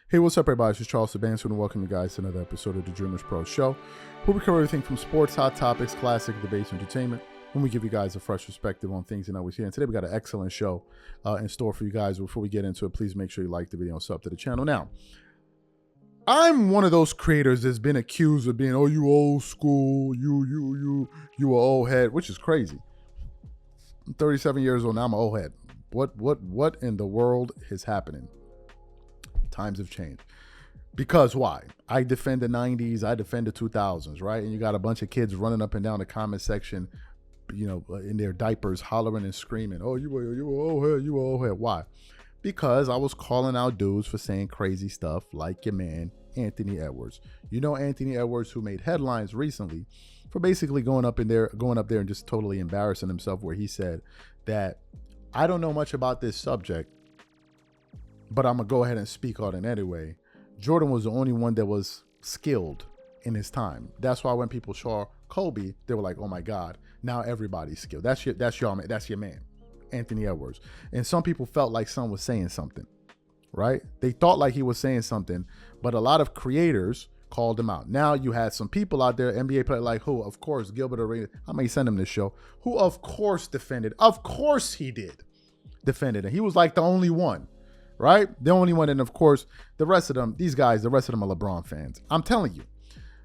Hey, what's up, everybody? This is Charles Sebastian, and welcome you guys to another episode of the DREAMERSPRO show, where we cover everything from sports, hot topics, classic debates, entertainment, and we give you guys a fresh perspective on things you know always hear. And today we got an excellent show in store for you guys. Before we get into it, please make sure you like the video and sub to the channel. Now, I'm one of those creators that's been accused of being, oh, you old school, you an old head, which is crazy. I'm 37 years old now. I'm an old head. What in the world is happening? Times have changed. Because why? I defend the 90s, I defend the 2000s, right? And you got a bunch of kids running up and down the comment section, you know, in their diapers, hollering and screaming, oh, you old head, you old head. Why? Because I was calling out dudes for saying crazy stuff like your man, Anthony Edwards. You know Anthony Edwards, who made headlines recently for basically going up there and just totally embarrassing himself, where he said that I don't know much about this subject, but I'm going to go ahead and speak on it anyway. Jordan was the only one that was skilled in his time. That's why when people saw Kobe, they were like, oh my God, now everybody's skilled. That's your man, Anthony Edwards. And some people felt like someone was saying something, right? They thought like he was saying something, but a lot of creators called him out. Now you had some people out there, NBA player like who, of course, Gilbert Arenas, I may send him this show, who of course defended. Of course he did. Defended it. He was like the only one. Right? The only one. And of course, the rest of them, these guys, the rest of them are LeBron fans. I'm telling you,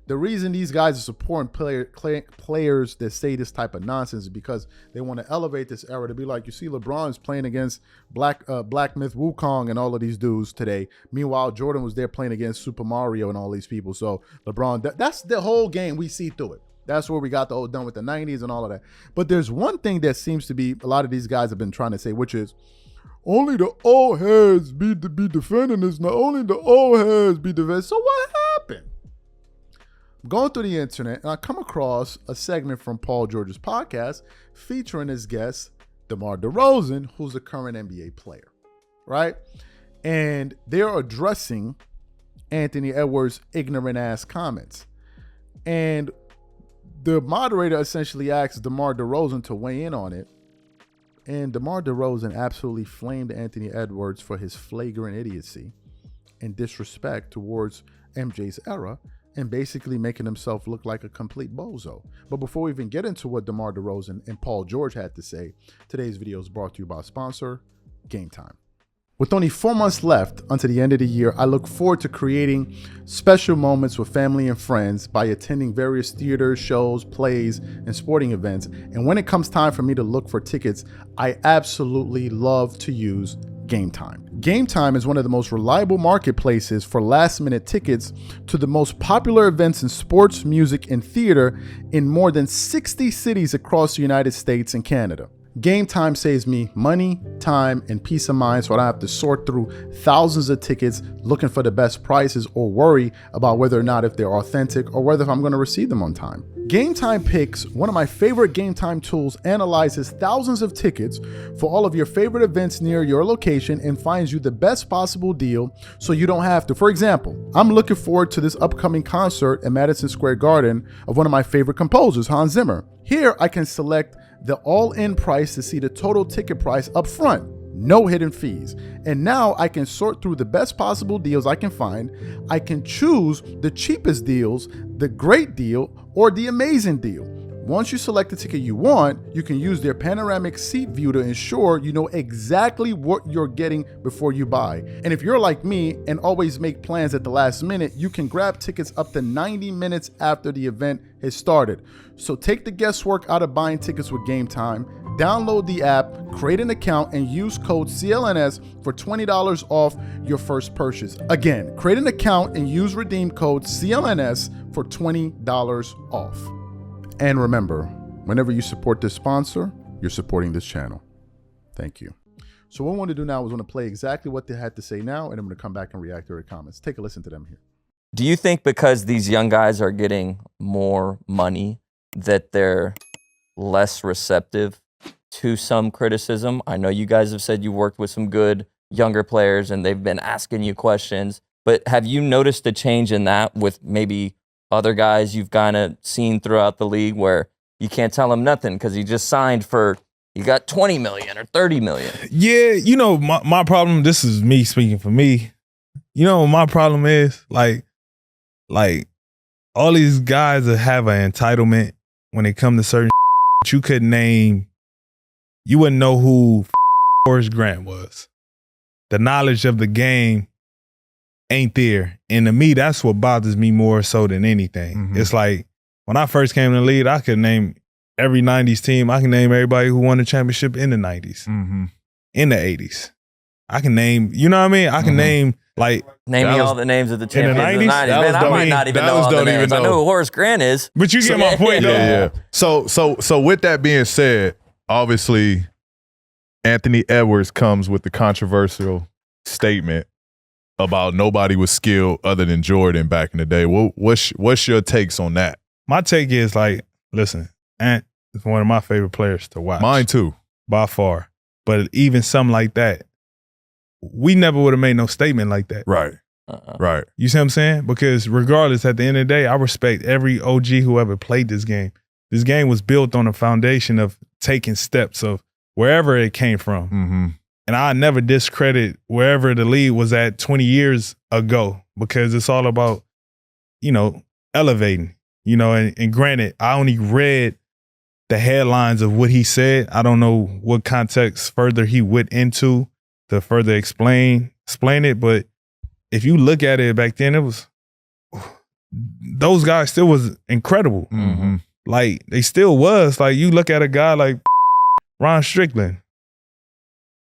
the reason these guys are supporting players that say this type of nonsense is because they want to elevate this era to be like, you see, LeBron's playing against Black Myth Wukong and all of these dudes today. Meanwhile, Jordan was there playing against Super Mario and all these people. So LeBron, that's the whole game. We see through it. That's where we got the whole done with the 90s and all of that. But there's one thing that seems to be a lot of these guys have been trying to say, which is, only the old heads be defending this. Not only the old heads be defending. So what happened? I'm going through the internet and I come across a segment from Paul George's podcast featuring his guest, DeMar DeRozan, who's a current NBA player, right? And they're addressing Anthony Edwards' ignorant ass comments. And the moderator essentially asks DeMar DeRozan to weigh in on it. And DeMar DeRozan absolutely flamed Anthony Edwards for his flagrant idiocy and disrespect towards MJ's era and basically making himself look like a complete bozo. But before we even get into what DeMar DeRozan and Paul George had to say, today's video is brought to you by sponsor, Game Time. With only 4 months left until the end of the year, I look forward to creating special moments with family and friends by attending various theaters, shows, plays, and sporting events. And when it comes time for me to look for tickets, I absolutely love to use Game Time. Game Time is one of the most reliable marketplaces for last-minute tickets to the most popular events in sports, music, and theater in more than 60 cities across the United States and Canada. Game Time saves me money, time, and peace of mind, so I don't have to sort through thousands of tickets looking for the best prices or worry about whether or not if they're authentic or whether I'm going to receive them on time. Game Time Picks, one of my favorite Game Time tools, analyzes thousands of tickets for all of your favorite events near your location and finds you the best possible deal so you don't have to. For example, I'm looking forward to this upcoming concert at Madison Square Garden of one of my favorite composers, Hans Zimmer. Here I can select the all-in price to see the total ticket price up front, no hidden fees. And now I can sort through the best possible deals I can find. I can choose the cheapest deals, the great deal, or the amazing deal. Once you select the ticket you want, you can use their panoramic seat view to ensure you know exactly what you're getting before you buy. And if you're like me and always make plans at the last minute, you can grab tickets up to 90 minutes after the event has started. So take the guesswork out of buying tickets with Game Time. Download the app, create an account, and use code CLNS for $20 off your first purchase. Again, create an account and use redeem code CLNS for $20 off. And remember, whenever you support this sponsor, you're supporting this channel. Thank you. So what I want to do now is I want to play exactly what they had to say now, and I'm going to come back and react to their comments. Take a listen to them here. Do you think because these young guys are getting more money that they're less receptive to some criticism? I know you guys have said you worked with some good younger players and they've been asking you questions, but have you noticed a change in that with maybe other guys you've kind of seen throughout the league where you can't tell him nothing because he just signed for, you got 20 million or 30 million? Yeah, you know, my problem, this is me speaking for me. You know what my problem is? Like all these guys that have an entitlement when it comes to certain that you couldn't name, you wouldn't know who Forrest Grant was. The knowledge of the game ain't there. And to me, that's what bothers me more so than anything. Mhm. It's like when I first came in the league, I could name every 90s team. I can name everybody who won the championship in the 90s, in the 80s. I can name, you know what I mean? I can name like Name That me was- all the names of the in the champions in the 90s? 90s. That Man, was I dope. might not even That know was all the don't even names. I know know. who Horace Grant is. But you get my point though. Yeah. So with that being said, obviously Anthony Edwards comes with the controversial statement about nobody was skilled other than Jordan back in the day. What's your takes on that? My take is like, listen, Ant is one of my favorite players to watch. Mine too. By far. But even something like that, we never would have made no statement like that. Right. Right. You see what I'm saying? Because regardless, at the end of the day, I respect every OG who ever played this game. This game was built on a foundation of taking steps of wherever it came from. Mm-hmm. And I never discredit wherever the league was at 20 years ago because it's all about, you know, elevating, you know, and granted, I only read the headlines of what he said. I don't know what context further he went into to further explain it. But if you look at it back then, it was, those guys still was incredible. Mm-hmm. Like they still was. Like you look at a guy like Ron Strickland.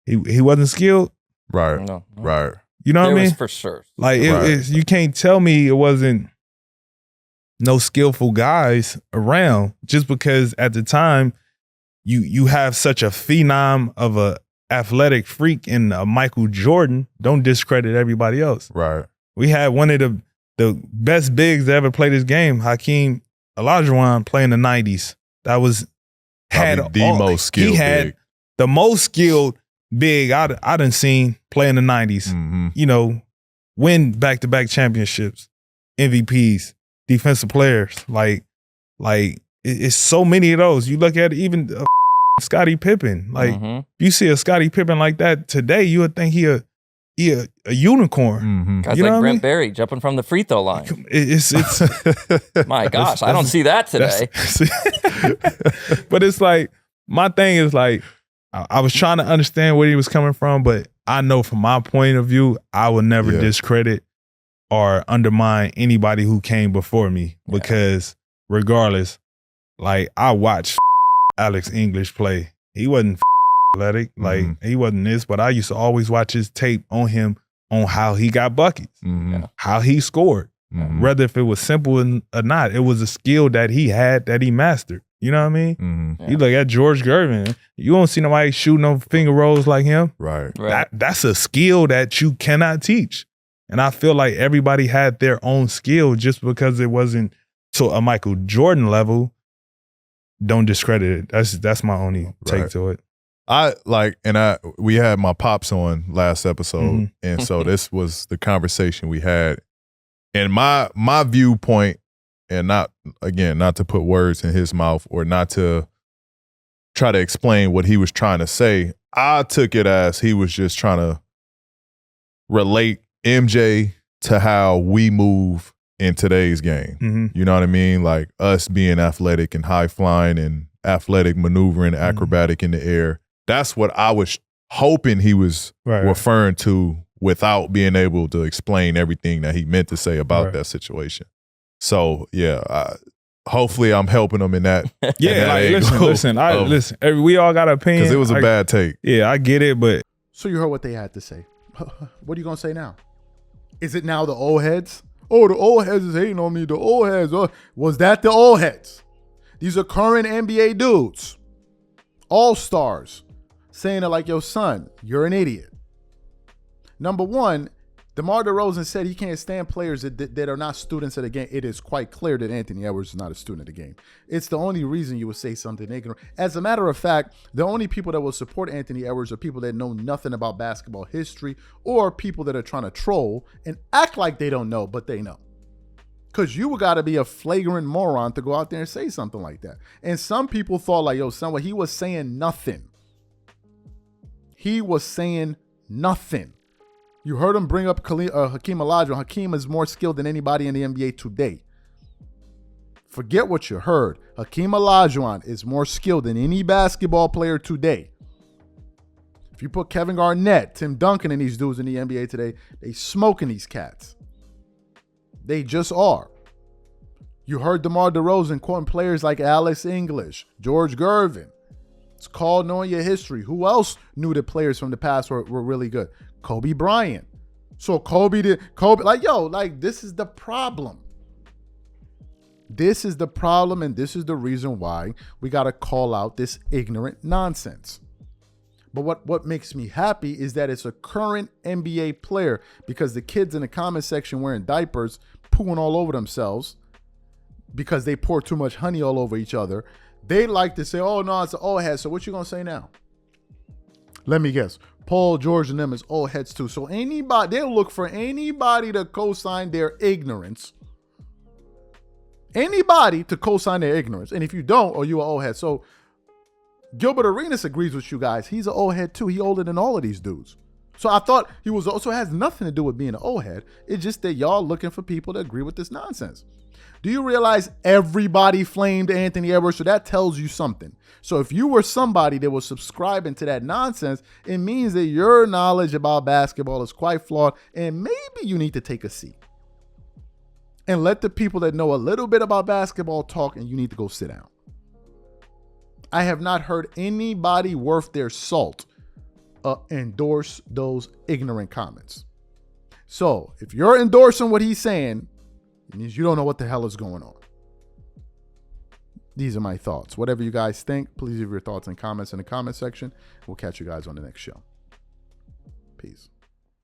He wasn't skilled. Right. No. Right. You know what I There mean? was for sure. Like Right. you can't tell me it wasn't no skillful guys around just because at the time you have such a phenom of a athletic freak in Michael Jordan. Don't discredit everybody else. Right. We had one of the best bigs that ever played this game, Hakeem Olajuwon, playing the 90s. That was Probably the most skilled He had big. the most skilled big I done seen play in the 90s. Mm-hmm. You know, win back-to-back championships, MVPs, defensive players. Like it's so many of those. You look at it, even Scottie Pippen. Like if you see a Scottie Pippen like that today, you would think he a unicorn. Mm-hmm. Guys You know like what I Brent mean? Berry jumping from the free throw line. It's My gosh, I don't see that today. but it's like, my thing is like, I was trying to understand where he was coming from, but I know from my point of view, I will never Yeah. discredit or undermine anybody who came before me because regardless, like I watched Alex English play. He wasn't athletic, like he wasn't this, but I used to always watch his tape on him on how he got buckets, Mm-hmm. how he scored. Mm-hmm. Whether if it was simple or not, it was a skill that he had that he mastered. You know what I mean? Mm-hmm. Yeah. You look at George Gervin, you don't see nobody shooting no finger rolls like him. Right. Right. That's a skill that you cannot teach. And I feel like everybody had their own skill just because it wasn't to a Michael Jordan level. Don't discredit it. That's my only take Right. to it. We had my pops on last episode, Mhm. and so this was the conversation we had. And my viewpoint, and not to put words in his mouth or not to try to explain what he was trying to say, I took it as he was just trying to relate MJ to how we move in today's game. Mm-hmm. You know what I mean? Like us being athletic and high flying and athletic, maneuvering, acrobatic in the air. That's what I was hoping he was Right. referring to without being able to explain everything that he meant to say about Right. that situation. So yeah, hopefully I'm helping him in that. Yeah, like listen. Listen. We all got an opinion. Because it was a bad take. Yeah, I get it, but So you heard what they had to say. What are you gonna say now? Is it now the old heads? Oh, the old heads is hating on me. The old heads. Oh, was that the old heads? These are current NBA dudes, all stars, saying it like, yo, son, you're an idiot. Number one, DeMar DeRozan said he can't stand players that are not students of the game. It is quite clear that Anthony Edwards is not a student of the game. It's the only reason you would say something ignorant. As a matter of fact, the only people that will support Anthony Edwards are people that know nothing about basketball history or people that are trying to troll and act like they don't know, but they know. Because you got to be a flagrant moron to go out there and say something like that. And some people thought like, yo, son, he was saying nothing. He was saying nothing. You heard him bring up Hakeem Olajuwon. Hakeem is more skilled than anybody in the NBA today. Forget what you heard. Hakeem Olajuwon is more skilled than any basketball player today. If you put Kevin Garnett, Tim Duncan, and these dudes in the NBA today, they smoking these cats. They just are. You heard DeMar DeRozan quoting players like Alex English, George Gervin. It's called knowing your history. Who else knew that players from the past were really good? Kobe Bryant. So Kobe, like, this is the problem. This is the problem, and this is the reason why we got to call out this ignorant nonsense. But what makes me happy is that it's a current NBA player, because the kids in the comment section wearing diapers, pooing all over themselves because they pour too much honey all over each other, they like to say, oh, no, it's an old head. So what you going to say now? Let me guess. Paul George and them is old heads too. So they'll look for anybody to co-sign their ignorance. Anybody to co-sign their ignorance. And if you don't, you an old head. So Gilbert Arenas agrees with you guys. He's an old head too. He older than all of these dudes. So I thought he was also has nothing to do with being an old head. It's just that y'all looking for people to agree with this nonsense. Do you realize everybody flamed Anthony Edwards? So that tells you something. So if you were somebody that was subscribing to that nonsense, it means that your knowledge about basketball is quite flawed, and maybe you need to take a seat and let the people that know a little bit about basketball talk, and you need to go sit down. I have not heard anybody worth their salt endorse those ignorant comments. So if you're endorsing what he's saying, it means you don't know what the hell is going on. These are my thoughts. Whatever you guys think, please leave your thoughts and comments in the comment section. We'll catch you guys on the next show. Peace.